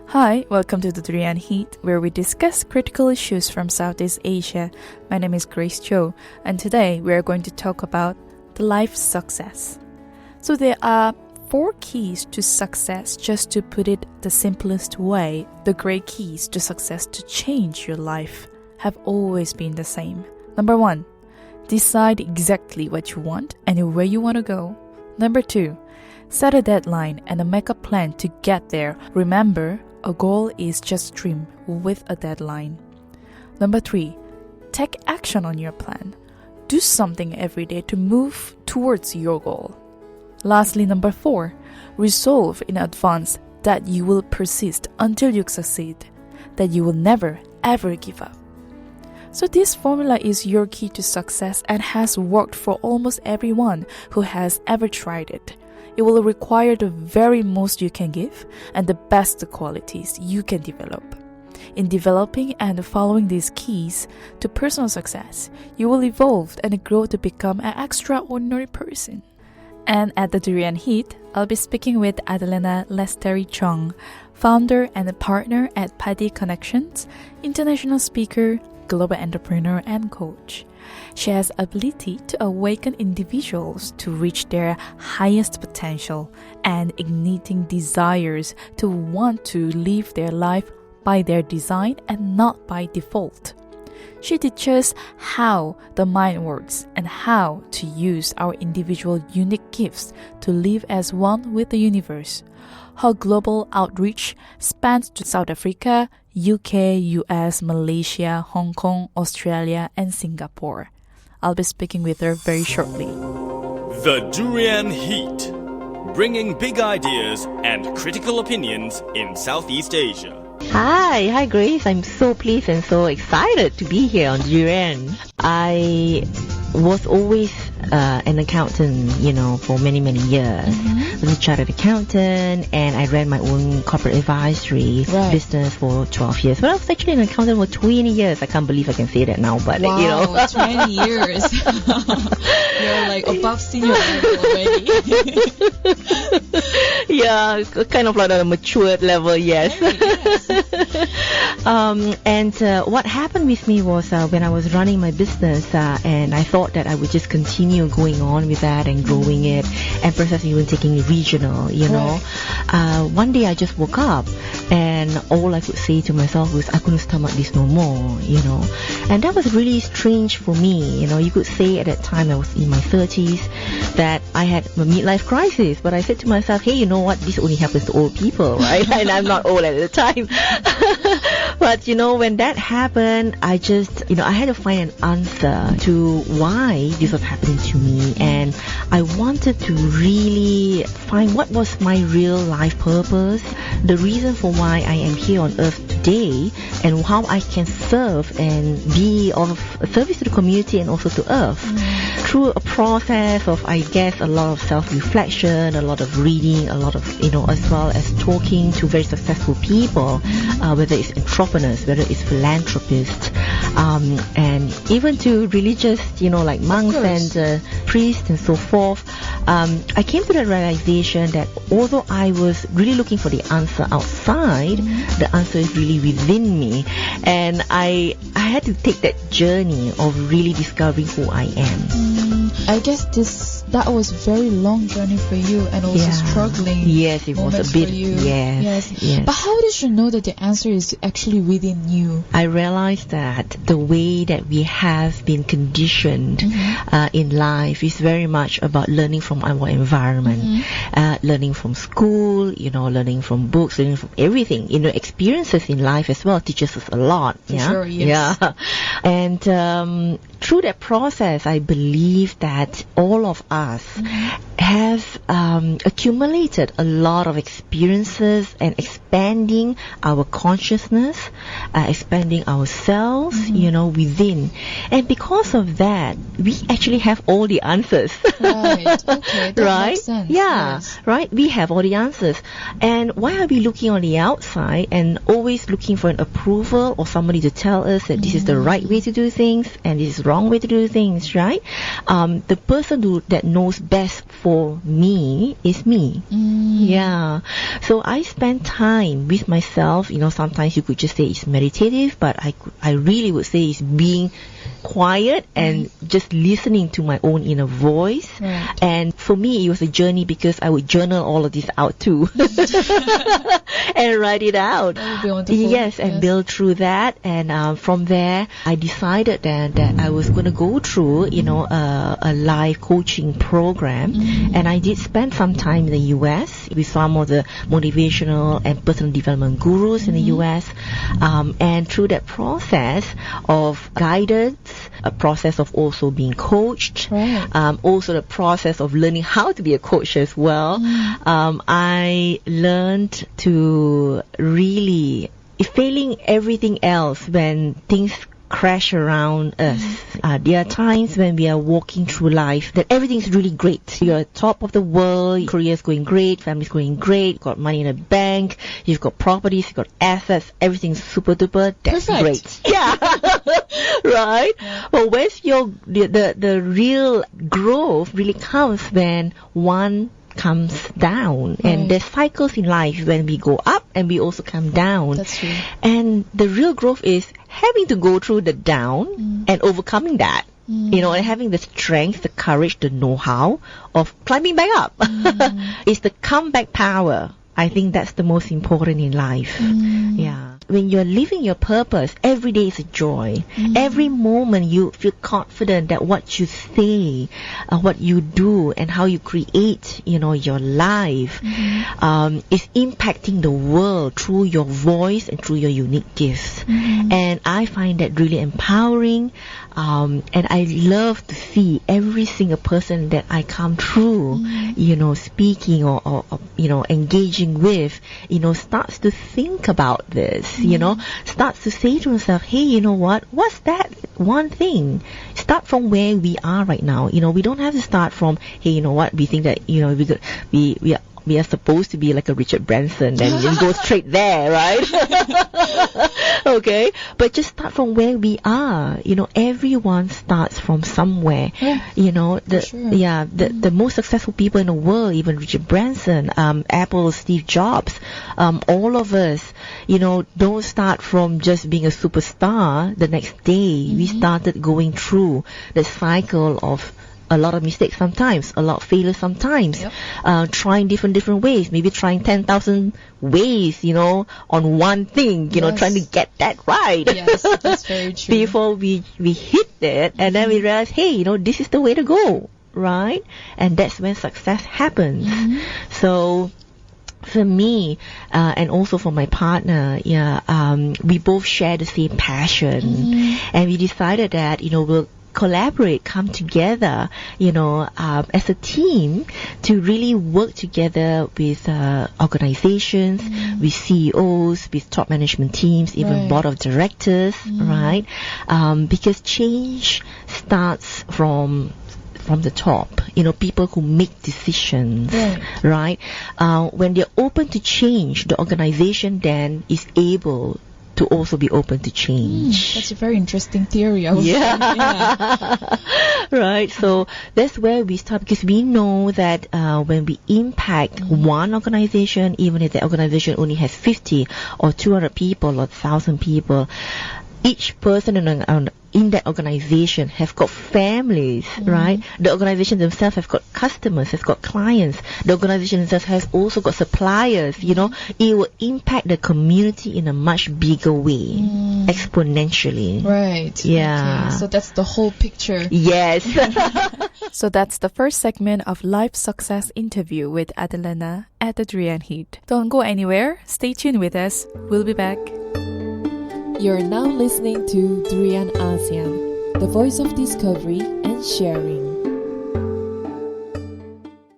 Hi, welcome to the Durian Heat, where we discuss critical issues from Southeast Asia. My name is Grace Cho, and today we are going to talk about the life success. So there are 4 keys to success. Just to put it the simplest way, the great keys to success to change your life have always been the same. Number 1, decide exactly what you want and where you want to go. Number 2, set a deadline and make a plan to get there. Remember, a goal is just a dream with a deadline. Number 3, take action on your plan. Do something every day to move towards your goal. Lastly, number 4, resolve in advance that you will persist until you succeed, that you will never ever give up. So this formula is your key to success and has worked for almost everyone who has ever tried it. It will require the very most you can give and the best qualities you can develop. In developing and following these keys to personal success, you will evolve and grow to become an extraordinary person. And at the Durian Heat, I'll be speaking with Adelena Chung, founder and partner at Paddy Connections, international speaker, global entrepreneur, and coach. She has ability to awaken individuals to reach their highest potential and igniting desires to want to live their life by their design and not by default. She teaches how the mind works and how to use our individual unique gifts to live as one with the universe. Her global outreach spans to South Africa, UK, US, Malaysia, Hong Kong, Australia, and Singapore. I'll be speaking with her very shortly. The Durian Heat, bringing big ideas and critical opinions in Southeast Asia. Hi Grace. I'm so pleased and so excited to be here on Durian. I was always an accountant, for many years. I was a chartered accountant and I ran my own corporate advisory business for 12 years. But I was actually an accountant for 20 years. I can't believe I can say that now, but wow, 20 years. You're like above senior level already. Yeah, kind of like on a matured level, yes. What happened with me was when I was running my business and I thought that I would just continue going on with that and growing it and perhaps even taking it regional, One day I just woke up and all I could say to myself was I couldn't stomach this no more, And that was really strange for me, You could say at that time I was in my 30s that I had a midlife crisis, but I said to myself, hey, you know what, this only happens to old people, right? And I'm not old at the time. But when that happened, I just, I had to find an answer to why this was happening to me, and I wanted to really find what was my real life purpose, the reason for why I am here on earth today, and how I can serve and be of service to the community and also to earth. Through a process of, I guess, a lot of self-reflection, a lot of reading, a lot of, as well as talking to very successful people, whether it's entrepreneurs, whether it's philanthropists, and even to religious, like monks and priests and so forth. I came to the realization that although I was really looking for the answer outside, the answer is really within me. And I had to take that journey of really discovering who I am. I guess that was a very long journey for you and also struggling. Yes, it was a bit. For you. Yes. But how did you know that the answer is actually within you? I realized that the way that we have been conditioned in life is very much about learning from our environment, learning from school, learning from books, learning from everything. Experiences in life as well teaches us a lot. Sure, yes. Yeah. And through that process, I believe that all of us have accumulated a lot of experiences and expanding our consciousness, expanding ourselves, within. And because of that, we actually have all the answers. Right. Okay. That makes sense. Yeah. Yes. Right. We have all the answers. And why are we looking on the outside and always looking for an approval or somebody to tell us that this is the right way to do things and this is the wrong way to do things, right? The person that knows best for for me is me. Yeah. So I spend time with myself. Sometimes you could just say it's meditative, but I really would say it's being quiet and just listening to my own inner voice. Right. And for me, it was a journey because I would journal all of this out too and write it out. That would be wonderful. Yes, and build through that. And from there, I decided then that I was going to go through, a life coaching program. And I did spend some time in the U.S. with some of the motivational and personal development gurus in the U.S. And through that process of guidance, a process of also being coached, also the process of learning how to be a coach as well, I learned to really, failing everything else when things crash around us. There are times when we are walking through life that everything's really great. You're at top of the world, career's going great, family's going great, you've got money in the bank, you've got properties, you've got assets, everything's super duper. That's Perfect. Great. Yeah. Right? Yeah. But where's the real growth really comes when one comes down, and there's cycles in life when we go up and we also come down. That's true. And the real growth is having to go through the down and overcoming that. And having the strength, the courage, the know-how of climbing back up. It's the comeback power. I think that's the most important in life. Yeah. When you're living your purpose, every day is a joy. Every moment you feel confident that what you say, what you do, and how you create, your life, is impacting the world through your voice and through your unique gifts. And I find that really empowering. And I love to see every single person that I come through, speaking or engaging with, starts to think about this, starts to say to himself, hey, you know what? What's that one thing? Start from where we are right now. We don't have to start from, hey, you know what? We think that, we are supposed to be like a Richard Branson and you go straight there, right? Okay, but just start from where we are. Everyone starts from somewhere. The most successful people in the world, even Richard Branson, Apple, Steve Jobs, all of us, don't start from just being a superstar the next day. We started going through the cycle of a lot of mistakes sometimes, a lot of failure sometimes, trying different ways, maybe trying 10,000 ways, on one thing, trying to get that right. Yes, that's very true. Before we hit it, and then we realize, hey, this is the way to go, right? And that's when success happens. So for me, and also for my partner, we both share the same passion, and we decided that, we'll collaborate, come together, as a team to really work together with organizations, with CEOs, with top management teams, even board of directors, right? Because change starts from the top, people who make decisions, right? When they're open to change, the organization then is able to also be open to change. That's a very interesting theory. I would say. Right. So that's where we start, because we know that when we impact one organization, even if the organization only has 50 or 200 people or 1,000 people, each person in that organization have got families, right? The organization themselves have got customers, has got clients. The organization themselves has also got suppliers, It will impact the community in a much bigger way, exponentially. Right. Yeah. Okay. So that's the whole picture. Yes. So that's the first segment of Life Success interview with Adelena at the Durian Heat. Don't go anywhere. Stay tuned with us. We'll be back. You're now listening to Durian ASEAN, the voice of discovery and sharing.